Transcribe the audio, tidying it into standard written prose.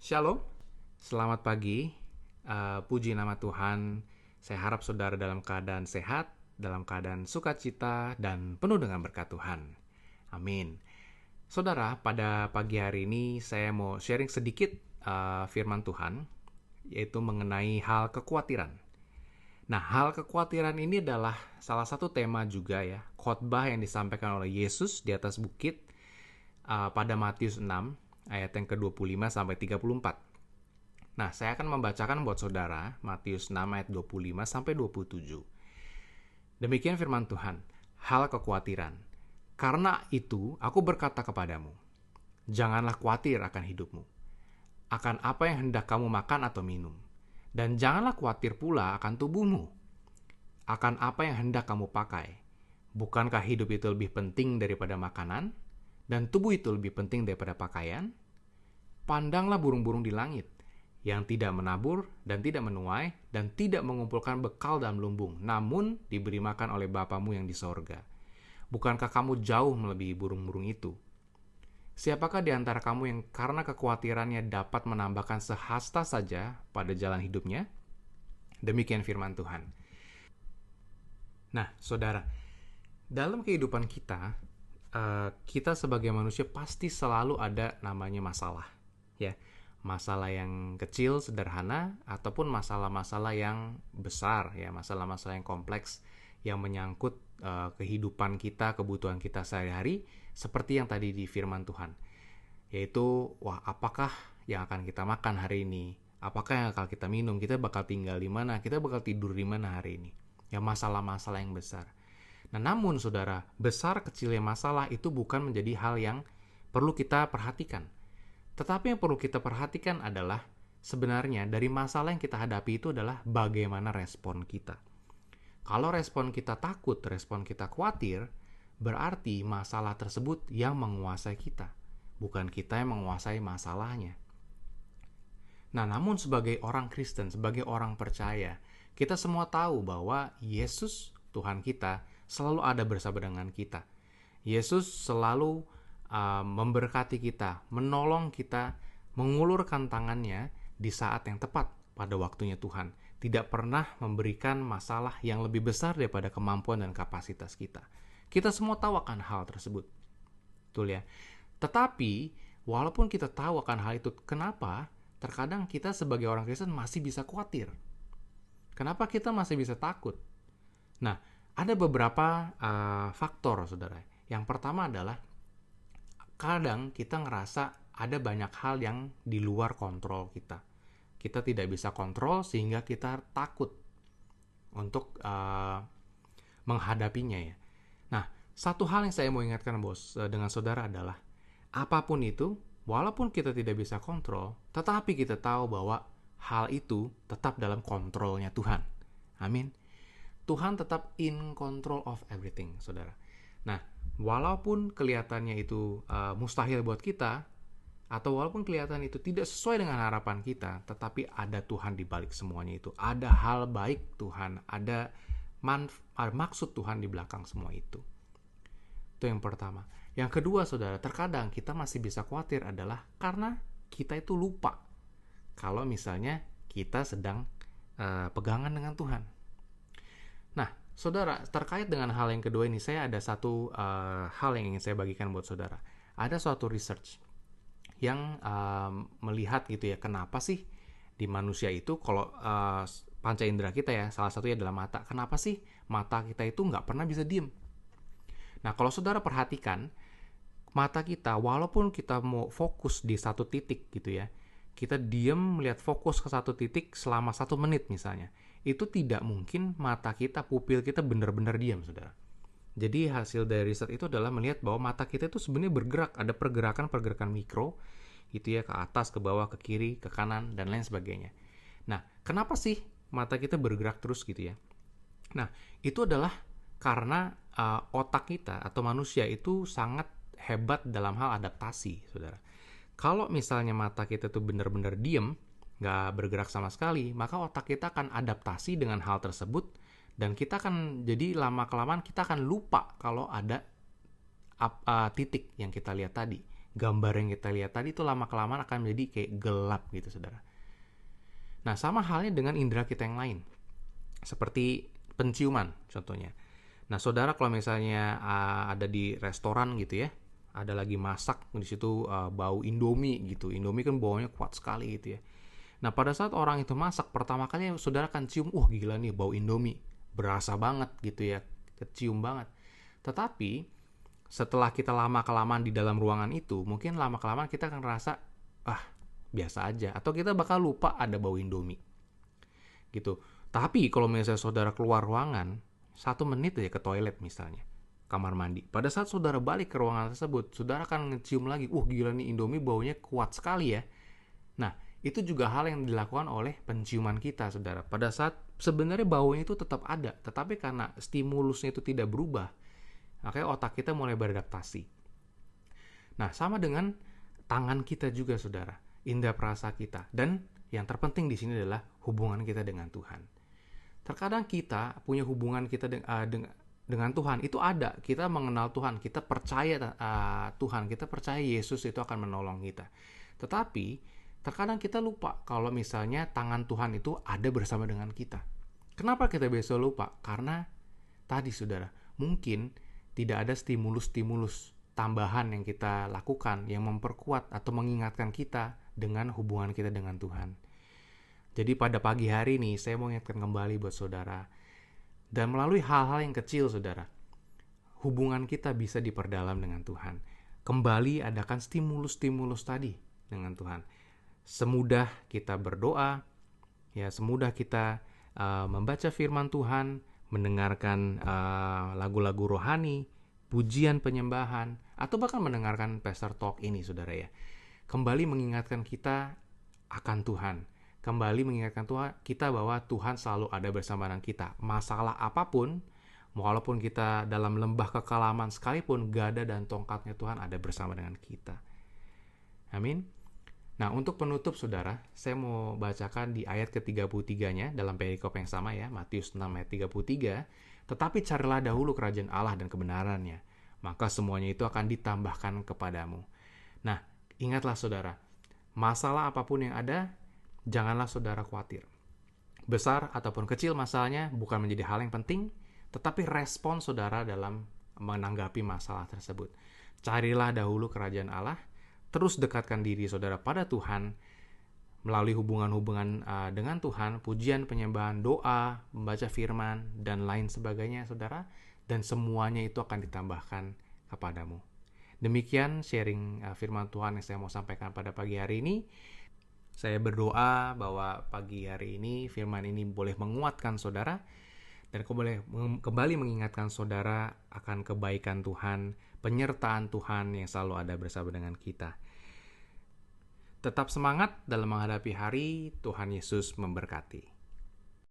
Shalom, selamat pagi. Puji nama Tuhan. Saya harap saudara dalam keadaan sehat, dalam keadaan sukacita, dan penuh dengan berkat Tuhan. Amin. Saudara, pada pagi hari ini saya mau sharing sedikit firman Tuhan, yaitu mengenai hal kekhawatiran. Nah, hal kekhawatiran ini adalah salah satu tema juga ya, khotbah yang disampaikan oleh Yesus di atas bukit pada Matius 6 ayat yang ke-25 sampai 34. Nah, saya akan membacakan buat saudara Matius 6 ayat 25 sampai 27. Demikian firman Tuhan, hal kekhawatiran. Karena itu aku berkata kepadamu, janganlah khawatir akan hidupmu, akan apa yang hendak kamu makan atau minum, dan janganlah khawatir pula akan tubuhmu, akan apa yang hendak kamu pakai. Bukankah hidup itu lebih penting daripada makanan, dan tubuh itu lebih penting daripada pakaian? Pandanglah burung-burung di langit, yang tidak menabur dan tidak menuai dan tidak mengumpulkan bekal dalam lumbung, namun diberi makan oleh Bapamu yang di sorga. Bukankah kamu jauh melebihi burung-burung itu? Siapakah di antara kamu yang karena kekhawatirannya dapat menambahkan sehasta saja pada jalan hidupnya? Demikian firman Tuhan. Nah, saudara, dalam kehidupan kita, kita sebagai manusia pasti selalu ada namanya masalah, ya. Masalah yang kecil, sederhana, ataupun masalah-masalah yang besar, ya, masalah-masalah yang kompleks yang menyangkut kehidupan kita, kebutuhan kita sehari-hari, seperti yang tadi di firman Tuhan, yaitu, apakah yang akan kita makan hari ini? Apakah yang akan kita minum? Kita bakal tinggal di mana? Kita bakal tidur di mana hari ini? Ya, masalah-masalah yang besar. Nah, namun saudara, besar kecilnya masalah itu bukan menjadi hal yang perlu kita perhatikan. Tetapi yang perlu kita perhatikan adalah sebenarnya dari masalah yang kita hadapi itu adalah bagaimana respon kita. Kalau respon kita takut, respon kita khawatir, berarti masalah tersebut yang menguasai kita, bukan kita yang menguasai masalahnya. Nah, namun sebagai orang Kristen, sebagai orang percaya, kita semua tahu bahwa Yesus, Tuhan kita, selalu ada bersama dengan kita. Yesus selalu memberkati kita, menolong kita, mengulurkan tangannya di saat yang tepat pada waktunya Tuhan. Tidak pernah memberikan masalah yang lebih besar daripada kemampuan dan kapasitas kita. Kita semua tahu akan hal tersebut. Betul ya? Tetapi, walaupun kita tahu akan hal itu, kenapa terkadang kita sebagai orang Kristen masih bisa khawatir? Kenapa kita masih bisa takut? Nah, ada beberapa faktor, saudara. Yang pertama adalah kadang kita ngerasa ada banyak hal yang di luar kontrol kita. Kita tidak bisa kontrol sehingga kita takut untuk menghadapinya ya. Nah, satu hal yang saya mau ingatkan dengan saudara adalah apapun itu, walaupun kita tidak bisa kontrol, tetapi kita tahu bahwa hal itu tetap dalam kontrolnya Tuhan. Amin. Tuhan tetap in control of everything, saudara. Nah, walaupun kelihatannya itu mustahil buat kita, atau walaupun kelihatan itu tidak sesuai dengan harapan kita, tetapi ada Tuhan di balik semuanya itu. Ada hal baik Tuhan, ada maksud Tuhan di belakang semua itu. Itu yang pertama. Yang kedua, saudara, terkadang kita masih bisa khawatir adalah karena kita itu lupa kalau misalnya kita sedang pegangan dengan Tuhan. Nah, saudara, terkait dengan hal yang kedua ini, saya ada satu hal yang ingin saya bagikan buat saudara. Ada suatu research yang melihat gitu ya, kenapa sih di manusia itu kalau panca indera kita ya, salah satunya adalah mata. Kenapa sih mata kita itu nggak pernah bisa diem? Nah, kalau saudara perhatikan, mata kita walaupun kita mau fokus di satu titik gitu ya, kita diem melihat fokus ke satu titik selama 1 menit misalnya, itu tidak mungkin mata kita, pupil kita benar-benar diam, saudara. Jadi hasil dari riset itu adalah melihat bahwa mata kita itu sebenarnya bergerak, ada pergerakan-pergerakan mikro, gitu ya, ke atas, ke bawah, ke kiri, ke kanan, dan lain sebagainya. Nah, kenapa sih mata kita bergerak terus gitu ya? Nah, itu adalah karena otak kita atau manusia itu sangat hebat dalam hal adaptasi, saudara. Kalau misalnya mata kita tuh benar-benar diem, nggak bergerak sama sekali, maka otak kita akan adaptasi dengan hal tersebut, dan kita akan jadi lama-kelamaan kita akan lupa kalau ada titik yang kita lihat tadi, gambar yang kita lihat tadi itu lama-kelamaan akan menjadi kayak gelap gitu, saudara. Nah, sama halnya dengan indera kita yang lain. Seperti penciuman contohnya. Nah, saudara kalau misalnya ada di restoran gitu ya, ada lagi masak di situ, bau Indomie gitu. Indomie kan baunya kuat sekali gitu ya. Nah, pada saat orang itu masak pertama kali saudara kan cium, gila nih bau Indomie. Berasa banget gitu ya, kecium banget. Tetapi setelah kita lama-kelamaan di dalam ruangan itu, mungkin lama-kelamaan kita akan ngerasa, biasa aja. Atau kita bakal lupa ada bau Indomie. Gitu. Tapi kalau misalnya saudara keluar ruangan, 1 menit aja ke toilet misalnya, kamar mandi. Pada saat saudara balik ke ruangan tersebut, saudara akan ngecium lagi, gila nih Indomie baunya kuat sekali ya. Nah, itu juga hal yang dilakukan oleh penciuman kita, saudara. Pada saat sebenarnya baunya itu tetap ada, tetapi karena stimulusnya itu tidak berubah, makanya otak kita mulai beradaptasi. Nah, sama dengan tangan kita juga, saudara. Indera perasa kita. Dan yang terpenting di sini adalah hubungan kita dengan Tuhan. Terkadang kita punya hubungan kita dengan Tuhan itu ada. Kita mengenal Tuhan, kita percaya Tuhan, kita percaya Yesus itu akan menolong kita. Tetapi terkadang kita lupa kalau misalnya tangan Tuhan itu ada bersama dengan kita. Kenapa kita biasa lupa? Karena tadi, saudara, mungkin tidak ada stimulus-stimulus tambahan yang kita lakukan yang memperkuat atau mengingatkan kita dengan hubungan kita dengan Tuhan. Jadi pada pagi hari ini saya mau ingatkan kembali buat saudara, dan melalui hal-hal yang kecil, saudara, hubungan kita bisa diperdalam dengan Tuhan. Kembali adakan stimulus-stimulus tadi dengan Tuhan. Semudah kita berdoa, ya semudah kita membaca firman Tuhan, mendengarkan lagu-lagu rohani, pujian penyembahan, atau bahkan mendengarkan Pastor Talk ini, saudara ya. Kembali mengingatkan kita akan Tuhan. Kembali mengingatkan Tuhan kita bahwa Tuhan selalu ada bersama dengan kita. Masalah apapun, walaupun kita dalam lembah kekelaman sekalipun, gada dan tongkatnya Tuhan ada bersama dengan kita. Amin. Nah, untuk penutup, saudara, saya mau bacakan di ayat ke-33-nya dalam perikop yang sama ya, Matius 6 ayat 33. Tetapi carilah dahulu kerajaan Allah dan kebenarannya, maka semuanya itu akan ditambahkan kepadamu. Nah, ingatlah saudara, masalah apapun yang ada, janganlah saudara khawatir. Besar ataupun kecil masalahnya bukan menjadi hal yang penting, tetapi respon saudara dalam menanggapi masalah tersebut. Carilah dahulu kerajaan Allah, terus dekatkan diri saudara pada Tuhan, melalui hubungan-hubungan dengan Tuhan, pujian, penyembahan, doa, membaca firman, dan lain sebagainya, saudara, dan semuanya itu akan ditambahkan kepadamu. Demikian sharing firman Tuhan yang saya mau sampaikan pada pagi hari ini. Saya berdoa bahwa pagi hari ini firman ini boleh menguatkan saudara dan kembali mengingatkan saudara akan kebaikan Tuhan, penyertaan Tuhan yang selalu ada bersama dengan kita. Tetap semangat dalam menghadapi hari. Tuhan Yesus memberkati.